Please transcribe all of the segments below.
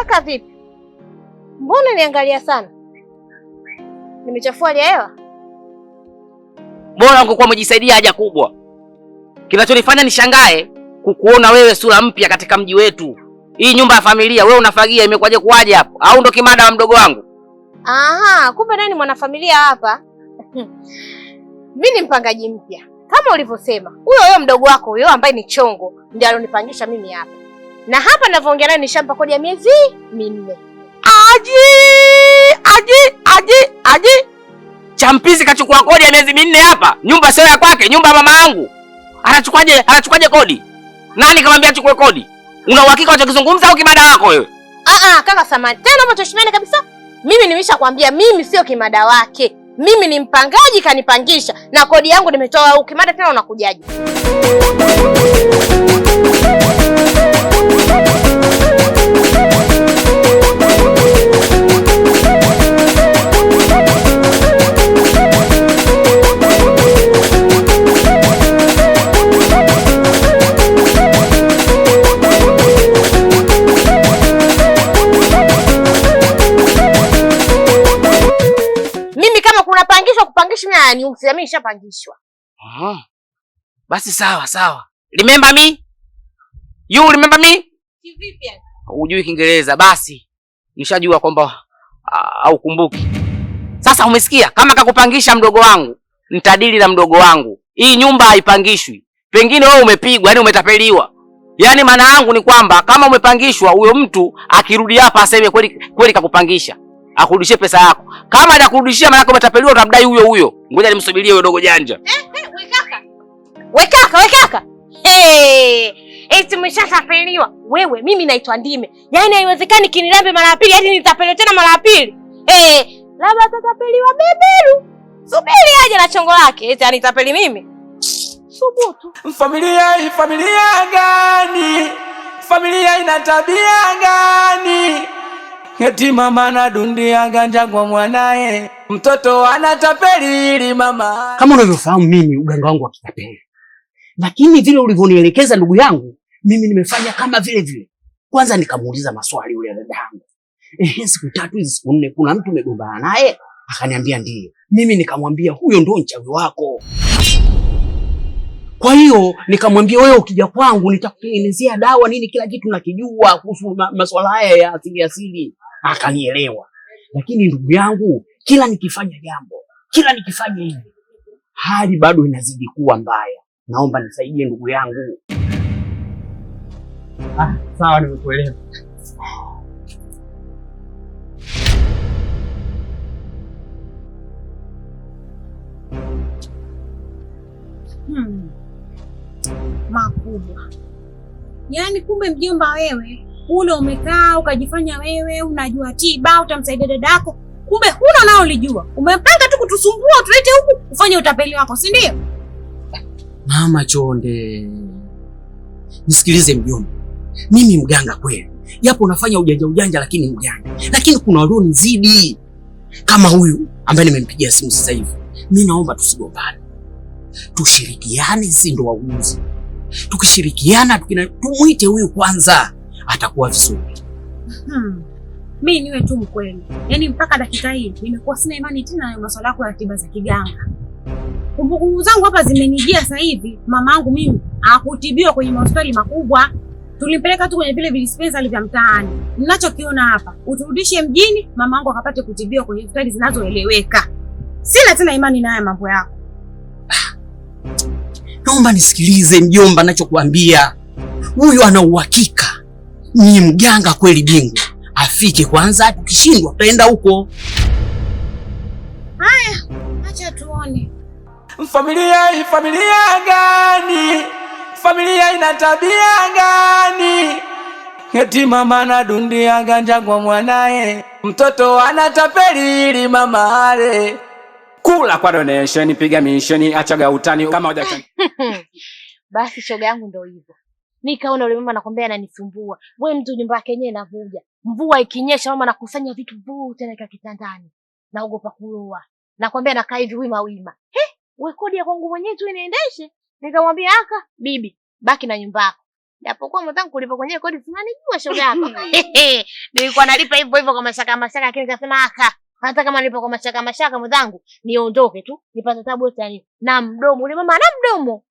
Kaka vipi? Mbona niangalia sana? Nimechafua hali ya hewa? Bora ungekuwa umejisaidia haja kubwa. Kinachonifanya nishangae kukuona wewe sura mpya katika mji wetu. Hii nyumba ya familia wewe unafagia imekwaje kuaje hapo? Au ndo kimada wa mdogo wangu? Aha, kumbe nani mwanafamilia hapa? Mimi ni mpangaji mpya. Kama ulivyosema, huyo mdogo wako huyo ambaye ni chongo ndiye alonipangisha mimi hapa. Na hapa ninavyoongea naye nishampa kodi ya miezi 4. Aji. Champizi kachukua kodi ya miezi 4 hapa. Nyumba sio ya kwake, nyumba ya mama yangu. Anachukuaje kodi? Nani kamwambia achukue kodi? Una uhakika unachokizungumza au kimada wako wewe? Kaka samani. Tena umechoshimana kabisa. Mimi nimeshakwambia mimi sio kimada wake. Mimi ni mpangaji kanipangisha na kodi yangu nimetoa huko. Kimada tena unakujaje? Kupangishwa mimi nishapangishwa. Basi sawa. Remember me? You remember me? Kivipi yani? Hujui Kiingereza basi. Nishajua kwamba haukumbuki. Sasa umesikia? Kama kakupangisha mdogo wangu, nitadili na mdogo wangu. Hii nyumba haipangishwi. Pengine wewe umepigwa, yani umetapeliwa. Yaani maana yangu ni kwamba kama umepangishwa, huyo mtu akirudi hapa aseme kweli kakupangisha. Akurudishie pesa yako. Kama hajakurudishia maana umetapeliwa utamdai huyo. Ngoja nimsubirie huyo dogo janja. We kaka. Eti umeshatapeliwa. Wewe mimi naitwa Ndime. Yaani haiwezekani kinilambe mara ya pili hadi nitapeliwa tena mara ya pili. Labda tatapeliwa beberu. Subiri aje na chongo lake. Eti anitapeli mimi. Subutu. Familia gani? Familia ina tabia gani? Eti mama na dundia ganja kwa mwanae, mtoto anatapeli ili mama. Kama unavyofahamu mimi uganga wangu wa kitapeli. Lakini vile ulivyonielekeza ndugu yangu, mimi nimefanya kama vile. Kwanza nikamuuliza maswali yule dadangu. Siku 3 hizi siku 4 kuna mtu umegombana naye? Akaniambia ndiyo. Mimi nikamwambia huyo ndio mchawi wako. Kwa hiyo nikamwambia wewe ukija kwangu nitakutengenezea dawa nini kila kitu nakijua kuhusu masuala haya ya asili. Akanielewa. Lakini ndugu yangu, kila nikifanya hivi, hali bado inazidi kuwa mbaya. Naomba nisaidie ndugu yangu. Sawa nimekuelewa. Makubwa. Yaani kumbe mjomba wewe ule umekaa ukajifanya wewe unajua tiba utamsaidia dadako, kumbe huna nao ulijua. Umepanga tu kutusumbua tulete huku ufanye utapeli wako, si ndio? Mama Chonde. Nisikilize mjomba. Mimi mganga kweli. Japo unafanya ujanja lakini mganga. Lakini kuna walionizidi. Kama huyu ambaye nimempigia simu sasa hivi. Mimi naomba tusigombane. Tushirikiane, si ndo wauzi. Tukishirikiana tumuite huyu kwanza, atakuwa vizuri. Mimi niwe tu mkweli. Yaani mpaka dakika hii nimekuwa sina imani tena na masuala yako ya tiba za kiganga. Kumbukumbu zangu hapa zimenijia sasa hivi. Mamangu mimi hakutibiwa kwenye hospitali makubwa. Tulimpeleka tu kwenye vile dispensary vya mtaani. Ninachokiona hapa, uturudishe mjini mamangu akapate kutibiwa kwenye hospitali zinazoeleweka. Sina tena imani na haya mambo yako. Naomba nisikilize mjomba ninachokuambia. Huyu ana uhakika. Ni mganga kweli bingwa. Afike kwanza, tukishindwa tutaenda huko. Haya, acha tuone. Familia gani? Familia ina tabia gani? Eti mama na dundia ganja kwa mwanae, mtoto anatapeli ili mama ale. Kula kwa donation, piga mission, achaga utani kama hujachana. Basi shoga yangu ndio hivyo. Nikaona yule mama anakwambia ananisumbua. Wewe mtu nyumba yake yenyewe inavuja. Mvua ikinyesha mama anakusanya vitu vyote na kitandani. Naogopa kuloa. Nakwambia nakaa hivi wima. Wewe kodi ya kwangu mwenyewe tu inaendeshe. Nikamwambia bibi, baki na nyumba yako. Japokuwa mwenzangu kulipa kwenye kodi sinanijua shoga yako. Nilikuwa nalipa hivyo hivyo kwa mashaka lakini nikasema hata kama nilipa kwa mashaka mwenzangu niondoke tu nipate tabu yote yani. Na mdomo ule mama ana mdomo.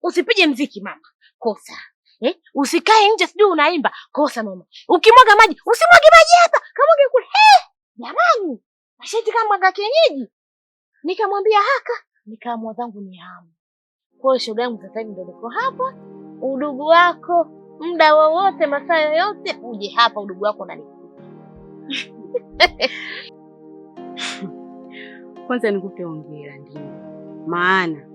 Usipige mziki mama. Kosa. Usikae nje sijui unaimba. Kosa mama. Ukimwaga maji, usimwage maji hapa. Kamwage kule. Jamani. Ashiti kama mwaga kienyeji. Nikamwambia nikaamua zangu ni hamu. Kwa hiyo shoga yangu sasa hivi ndio niko hapa. Udugu wako muda wowote masaa yoyote uje hapa udugu wako unanikuta. Kwanza nikupe hongera ndio. Maana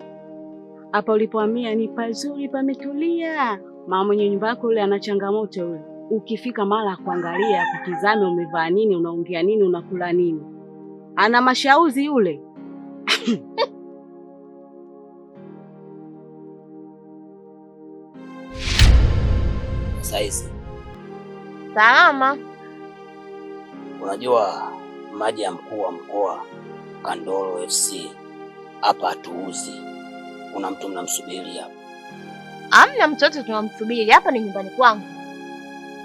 hapa ulipohamia ni pazuri pametulia. Mama mwenye nyumba yako yule ana changamoto yule. Ukifika mara kuangalia kutizame umevaa nini, unaongea nini, unakula nini. Ana mashauzi yule. Saizi. Salama. Unajua maji ya mkuu wa mkoa Kandolo FC hapa hatuuzi. Kuna mtu mnamsubiri hapa? Hamna mtu yote tunamsubiri. Hapa ni nyumbani kwangu.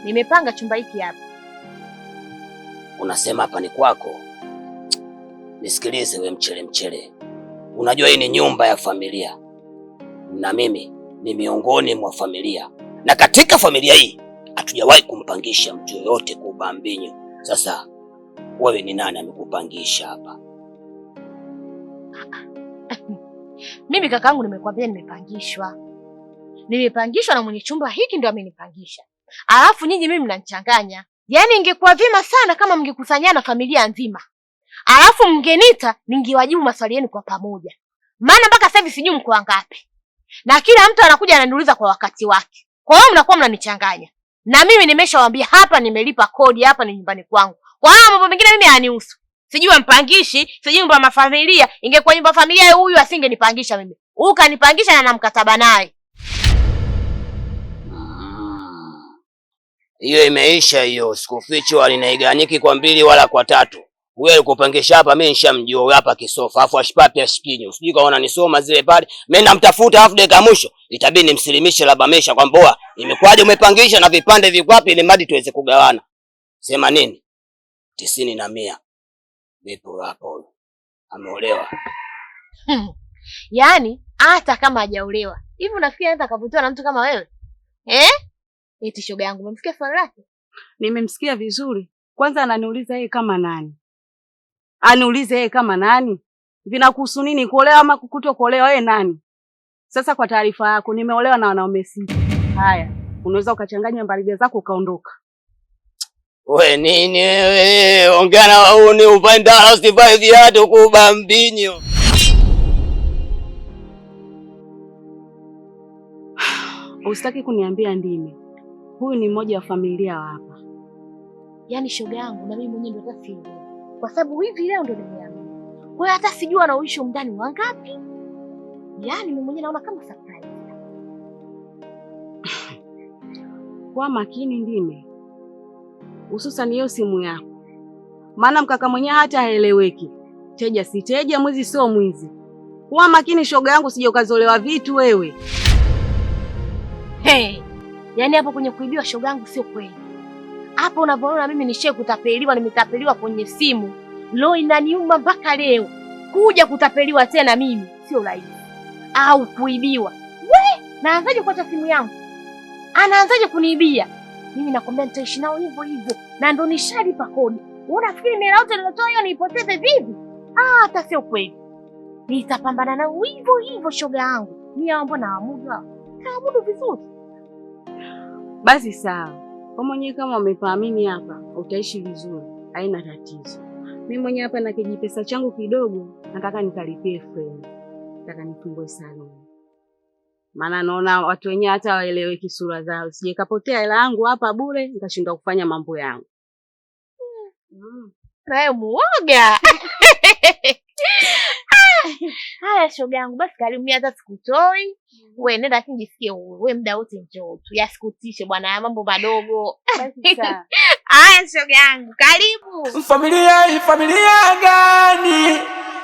Nimepanga chumba hiki hapa. Unasema hapa ni kwako? Nisikilize we mchele. Unajua hii ni nyumba ya familia. Na mimi ni miongoni mwa familia. Na katika familia hii hatujawahi kumpangisha mtu yoyote kwa ubambinyo. Sasa wewe ni nani amekupangisha hapa? Mimi kakaangu nimekwambia nimepangishwa. Nimepangishwa na mwenye chumba hiki ndio amenipangisha. Alafu nyinyi mimi mnanichanganya. Yaani ingekuwa vyema sana kama mngekusanyana familia nzima. Alafu mngenita ningewajibu maswali yenu kwa pamoja. Maana mpaka sasa hivi sijui mko wangapi. Na kila mtu anakuja ananiuliza kwa wakati wake. Kwa hiyo mnakuwa mnanichanganya. Na mimi nimeshawaambia hapa nimelipa kodi, hapa ni nyumbani kwangu. Kwa hiyo mambo mengine mimi hayanihusu. Sijui mpangishi, sijui nyumba ya familia. Ingekuwa nyumba ya familia huyu asingenipangisha mimi. Ukanipangisha na namkataba naye. Hiyo imeisha hiyo. Sikufichi wala ninaiganiki kwa 2 wala kwa 3. Wewe ukupangisha hapa mimi nishamjua hapa kisofa. Afu ashipapi ashipinyo. Sijui kaona nisoma zile pale. Mimi namtafuta afu dakika mwisho itabidi nimsilimishe labda mesha kwamba boa imekwaje umepangisha na vipande viko wapi ili mradi tuweze kugawana. Sema nini? 90 na 100. Vipo hapo. Ameolewa. Yaani hata kama hajaolewa. Hivi unafikiri anaweza kavutiwa na mtu kama wewe? Eti shoga yangu umemsikia swali lake? Nimemsikia vizuri. Kwanza ananiuliza yeye kama nani? Aniulize yeye kama nani? Vinakuhusu nini kuolewa ama kutokuolewa yeye nani? Sasa kwa taarifa yako nimeolewa na wanaume 6. Haya, unaweza ukachanganya mbaliga zako ukaondoka. We nini wewe? Ongea na wauni upanda usivae viatu kubambinyo. Usitaki kuniambia ndimi. Huyu ni mmoja wa familia hapa. Yaani shoga yangu na mimi mwenyewe ndo hata sijui. Kwa sababu hivi leo ndo nimeamini. Kwa hiyo hata sijui anaishi umndani wangapi. Yaani mimi mwenyewe naona kama surprise. Kwa makini ndime. Hususan hiyo simu yako. Maana mkaka mwenyewe hata haeleweki. Teja si teja, mwizi sio mwizi. Kwa makini shoga yangu sije ukazolewa vitu wewe. Yaani hapo kwenye kuibiwa shoga yangu sio kweli. Hapo unapoona mimi nishe kutapeliwa, nimetapeliwa kwenye simu. Leo inaniuma mpaka leo. Kuja kutapeliwa tena mimi sio rahisi. Au kuibiwa. Naanzaje kuacha simu yangu? Anaanzaje kuniibia? Mimi nakwambia nitaishi nao hivyo hivyo. Na ndo nishalipa kodi. Unafikiri mimi yote nilotoa hiyo niipoteze vipi? Hata sio kweli. Nitapambana nao hivyo hivyo shoga yangu. Mimi hao mbona waamudu hao? Kaamudu vizuri. Basi sawa. Kwa mwenyewe kama umefahamini hapa, utaishi vizuri. Haina tatizo. Mimi mwenyewe hapa na kijipesa changu kidogo, nataka nikalipie friend. Nataka nifungue salon. Maana naona watu wenyewe hata waeleweki sura zao. Sije kapotea hela yangu hapa bure, nikashindwa kufanya mambo yangu. Naye muoga. Haya shoga yangu basi karibu mimi hata sikutoi. Wewe nenda lakini jisikie huru. Wewe muda wote njoo tu. Yasikutishe bwana ya mambo madogo. Basi sawa. Haya shoga yangu karibu. Familia gani?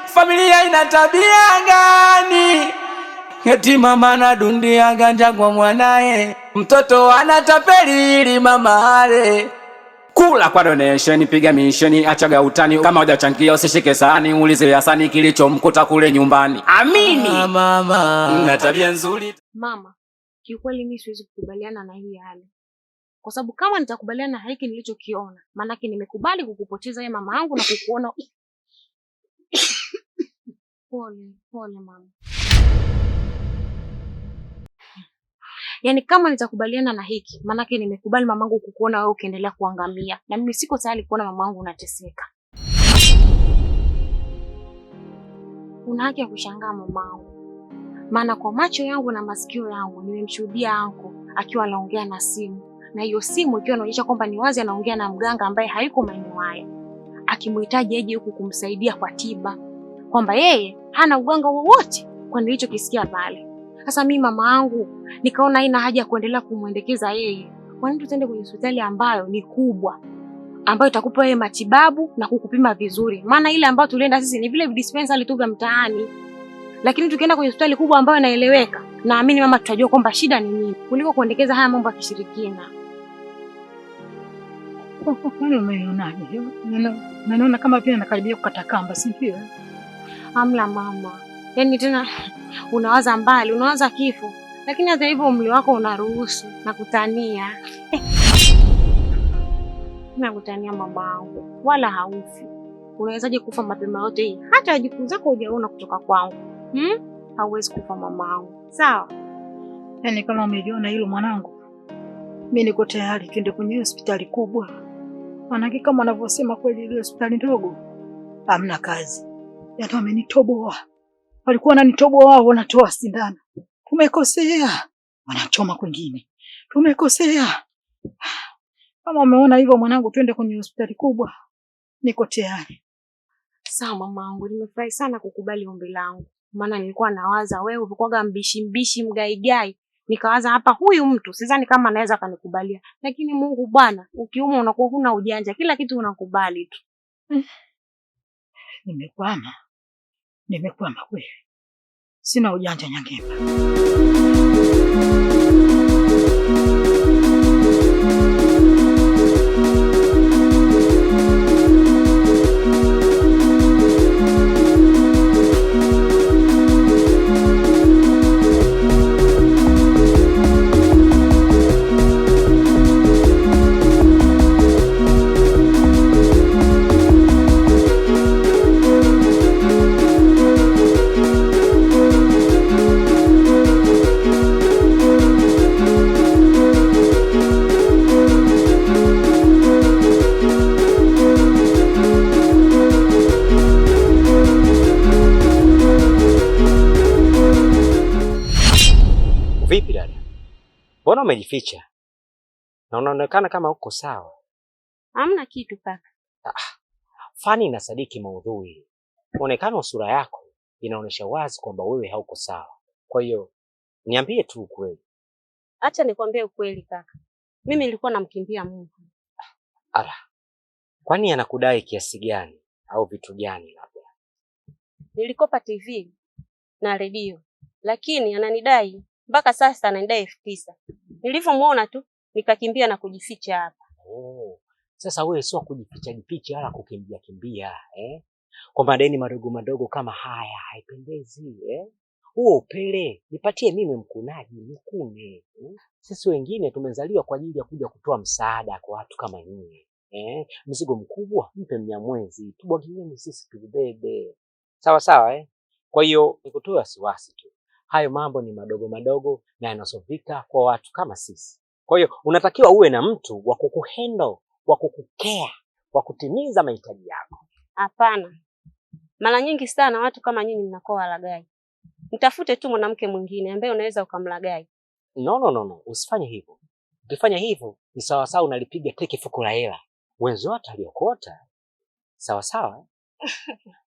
Familia ina tabia gani? eti mama anadundia ganja kwa mwanae, mtoto anatapeli ili mama ale. Kula kwa donation, piga misheni, achaga utani. Kama hujachangia usishike sahani, uulize Hasani kilichomkuta kule nyumbani. Amini mama, na tabia nzuri. Mama, kiukweli mimi siwezi kukubaliana na hii hali. Kwa sababu kama nitakubaliana na hiki nilichokiona, maanake nimekubali kukupoteza wewe mama yangu na kukuona. Pole mama. Yaani kama nitakubaliana na hiki, maanake nimekubali mamangu kukuona wewe ukiendelea kuangamia. Na mimi siko tayari kuona mamangu unateseka. Una haki ya kushangaa mamangu. Maana kwa macho yangu na masikio yangu nimemshuhudia anko akiwa anaongea na simu. Na hiyo simu ikiwa inaonyesha kwamba ni wazi anaongea na mganga ambaye hayuko maeneo haya. Akimhitaji aje huku kumsaidia kwa tiba. Kwamba yeye hana uganga wowote kwa nilichokisikia pale. Sasa mimi mama yangu nikaona haina haja ya kuendelea kumwendekeza yeye. Kwa nini tuende kwenye hospitali ambayo ni kubwa, ambayo itakupa wewe matibabu na kukupima vizuri? Maana ile ambayo tulienda sisi ni vile dispensary tu vya mtaani. Lakini tukienda kwenye hospitali kubwa ambayo inaeleweka, naamini mama tutajua kwamba shida ni nini, kuliko kuendekeza haya mambo ya kishirikina. Naona kama vile nakaribia kukata kamba, si ndio? Hamla mama. Yaani tena unawaza mbali, unawaza kifo. Lakini hata hivyo umri wako unaruhusu na kutania. Nakutania mamangu, wala haufi. Unawezaje kufa mapema yote hii? Hata wajukuu zako hujaona kutoka kwangu. Hauwezi kufa mamangu. Sawa? Yaani kama umeliona hilo mwanangu, mimi niko tayari twende kwenye hospitali kubwa. Maana kama wanavyosema kweli ile hospitali ndogo hamna kazi. Yaani wamenitoboa. Walikuwa wananitoboa wao, wanatoa sindano. Tumekosea. Wanachoma kwingine. Tumekosea. Kama umeona hivyo mwanangu, twende kwenye hospitali kubwa. Niko tayari. Sawa mamangu, nimefurahi sana kukubali ombi langu. Maana nilikuwa nawaza wewe ulikuwa mbishi mgaigai. Nikawaza hapa huyu mtu sidhani kama anaweza kanikubalia. Lakini Mungu bwana, ukiuma unakuwa huna ujanja, kila kitu unakubali tu. Nimekwama kweli. Sina ujanja Nyangemba. Vipi dada? Mbona umejificha? Na unaonekana kama uko sawa. Hamna kitu kaka. Fani na sadiki maudhui. Muonekano wa sura yako inaonyesha wazi kwamba wewe hauko sawa. Kwa hiyo niambie tu ukweli. Acha nikwambie ukweli kaka. Mimi nilikuwa namkimbia Mungu. Kwani anakudai kiasi gani au vitu gani labda? Nilikopa TV na redio, lakini ananidai mpaka sasa ananidai 9,000. Nilivyomuona tu nikakimbia na kujificha hapa. Sasa wewe sio kujificha wala kukimbia Kwa madeni madogo madogo kama haya haipendezi Huo upele nipatie mimi mkunaji nikune. Sisi wengine tumezaliwa kwa ajili ya kuja kutoa msaada kwa watu kama nyinyi. Mzigo mkubwa mpe Mnyamwezi, tubwagieni sisi tubebe. Sawa Kwa hiyo nikutoe wasiwasi tu. Hayo mambo ni madogo madogo na yanasovika kwa watu kama sisi. Kwa hiyo unatakiwa uwe na mtu wa kukuhandle, wa kukukea, wa kutimiza mahitaji yako. Hapana. Mara nyingi sana watu kama nyinyi mnakuwa walagai. Mtafute tu mwanamke mwingine ambaye unaweza ukamlagai. No, usifanye hivyo. Ukifanya hivyo ni sawa unalipiga teke fuko la hela. Wenzo wote aliokota. Sawa.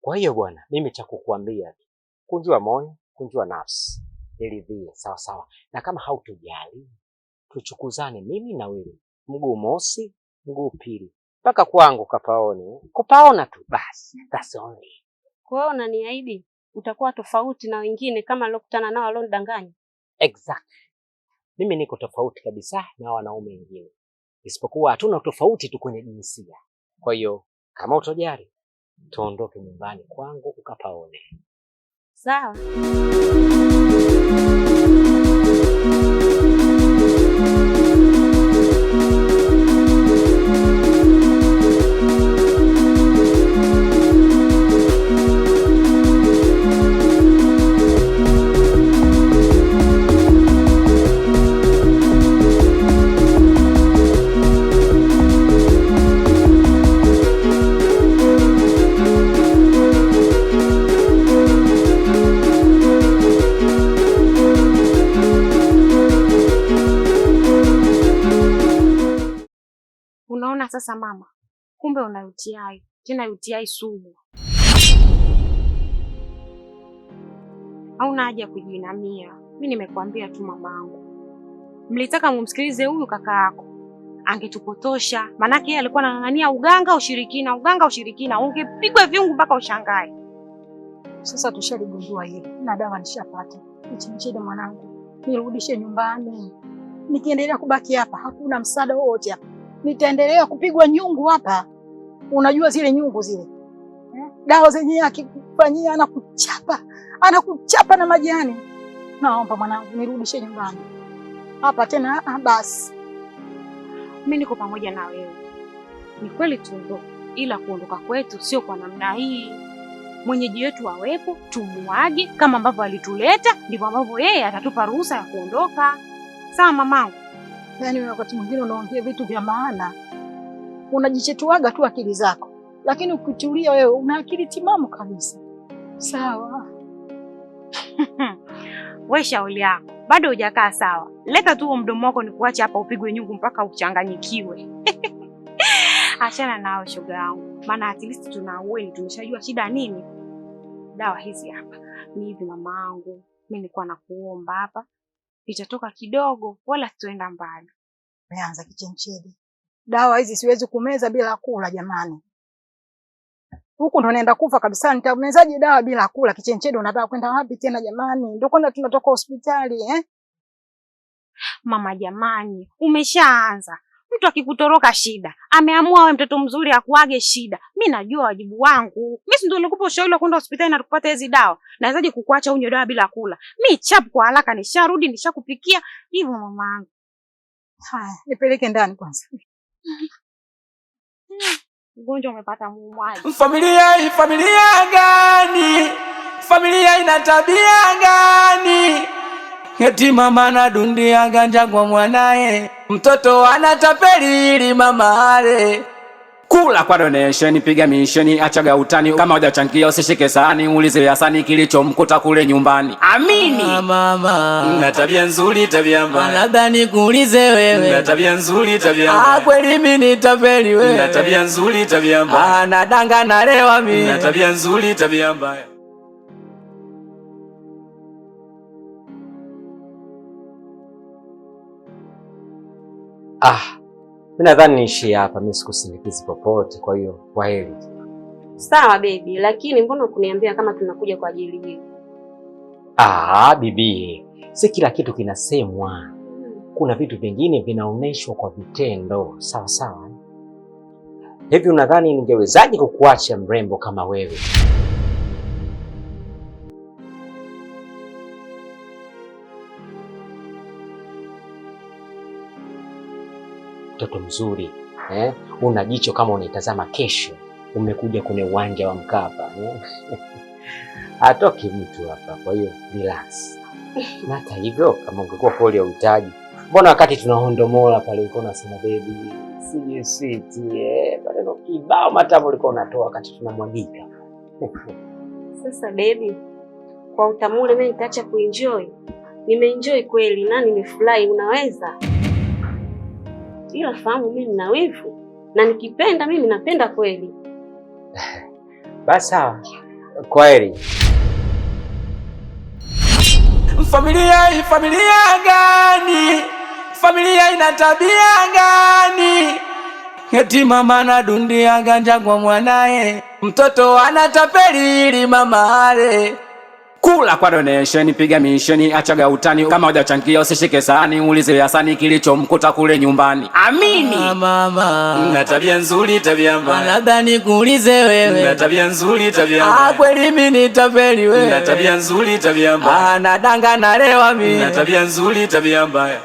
Kwa hiyo bwana, mimi cha kukuambia kunjua moyo, kunjua nafsi. Niridhie sawa. Na kama hautojali, tuchukuzane mimi na wewe. Mguu mosi, mguu pili. Mpaka kwangu kapaone. Kupaona tu basi. That's only. Kwa hiyo unaniahidi utakuwa tofauti na wengine kama alokutana nao alonidanganya. Exactly. Mimi niko tofauti kabisa na wanaume wengine. Isipokuwa hatuna tofauti tu kwenye jinsia. Kwa hiyo kama utojali, tuondoke nyumbani kwangu ukapaone. Sawa. Unaona sasa mama, kumbe una UTI, tena UTI sugu. Hauna haja kujinamia. Mimi nimekuambia tu mamangu. Mlitaka mumsikilize huyu kaka yako. Angetupotosha, manake yeye alikuwa anang'ang'ania uganga ushirikina, ungepigwa viungu mpaka ushangae. Sasa tushaligundua hili na dawa nishapata. Mchimchide mwanangu, nirudishe nyumbani. Nikiendelea kubaki hapa hakuna msaada wowote hapa. Nitaendelea kupigwa nyungu hapa. Unajua zile nyungu zile. Dawa zenyewe akikufanyia anakuchapa na majani. Naomba mwanangu nirudishe nyumbani. Hapa tena basi. Mimi niko pamoja na wewe. Ni kweli tuondoke, ila kuondoka kwetu sio kwa namna hii. Mwenyeji wetu awepo, tumuage kama ambavyo alituleta, ndivyo ambavyo yeye atatupa ruhusa ya kuondoka. Sawa mamangu? Yaani wakati mwingine unaongea vitu vya maana. Unajichetuaga tu akili zako. Lakini ukitulia wewe una akili timamu kabisa. Sawa. Wewe shauri yako. Bado hujakaa sawa. Leta tu mdomo wako nikuache hapa upigwe nyungu mpaka uchanganyikiwe. Achana nao shoga yangu. Maana at least tunaueni, tumeshajua shida nini. Dawa hizi hapa. Ni hivi mamangu. Mimi nilikuwa nakuomba hapa. Itatoka kidogo wala sitoenda mbali. Umeanza kichenchedi. Dawa hizi siwezi kumeza bila kula jamani. Huku ndo naenda kufa kabisa. Nitamezaje dawa bila kula? Kichenchedi unataka kwenda wapi tena jamani? Ndio kwanza tunatoka hospitali Mama jamani, umeshaanza. Mtu akikutoroka shida. Ameamua wewe mtoto mzuri akuage shida. Mimi najua wajibu wangu. Mimi ndio nilikupa ushauri wa kwenda hospitali na kupata hizi dawa. Nawezaje kukuacha unywe dawa bila kula? Mimi chap kwa haraka nisharudi nishakupikia hivyo mamangu. Haya, nipeleke ndani kwanza. Ugonjwa umepata muumwaji. Familia gani? Familia ina tabia gani? Eti mama na dundia ganja kwa mwanae, mtoto anatapeli ili mama ale. Kula kwa donation, piga misheni, achaga utani. Kama hujachangia usishike sahani, uulize Hasani kilichomkuta kule nyumbani. Amini. Mama, una tabia nzuri, tabia mbaya. Labda nikuulize wewe. Una tabia nzuri, tabia mbaya. Kweli mimi nitapeli wewe. Una tabia nzuri, tabia mbaya. Nadanga nalewa mimi. Una tabia nzuri, tabia mbaya. Mimi nadhani niishie hapa, mimi sikusindikizi popote, kwa hiyo kwaheri. Sawa baby, lakini mbona kuniambia kama tunakuja kwa ajili hiyo? Bibi, si kila kitu kinasemwa. Kuna vitu vingine vinaoneshwa kwa vitendo, sawa sawa. Hivi unadhani ningewezaje kukuacha mrembo kama wewe? Mtoto mzuri, una jicho kama unaitazama kesho. Umekuja kwenye uwanja wa Mkapa. Hatoki mtu hapa, kwa hiyo relax. Na hata hivyo kama ungekuwa pole ya uhitaji, mbona wakati tunaondomola pale ulikuwa unasema baby, sijui sweet, maneno kibao matamu ulikuwa unatoa wakati tunamwagika. Sasa baby, kwa utamule mimi nitaacha kuenjoy. Nimeenjoy kweli na nimefurahi, unaweza? Ila fahamu mimi nina wivu na nikipenda mimi napenda kweli. Basi sawa. Kwaheri. Familia gani? Familia ina tabia gani? Eti mama na dundia ganja kwa mwanae, mtoto anatapeli ili mama ale. Kula kwa donation, piga misheni, achaga utani. Kama hujachangia usishike sahani, uulize Hasani kilichomkuta kule nyumbani. Amini. Mama, na tabia nzuri, tabia mbaya. Labda nikuulize wewe. Na tabia nzuri, tabia mbaya. Kweli mimi nitapeli wewe. Na tabia nzuri, tabia mbaya. Nadanga nalewa mimi. Na tabia nzuri, tabia mbaya.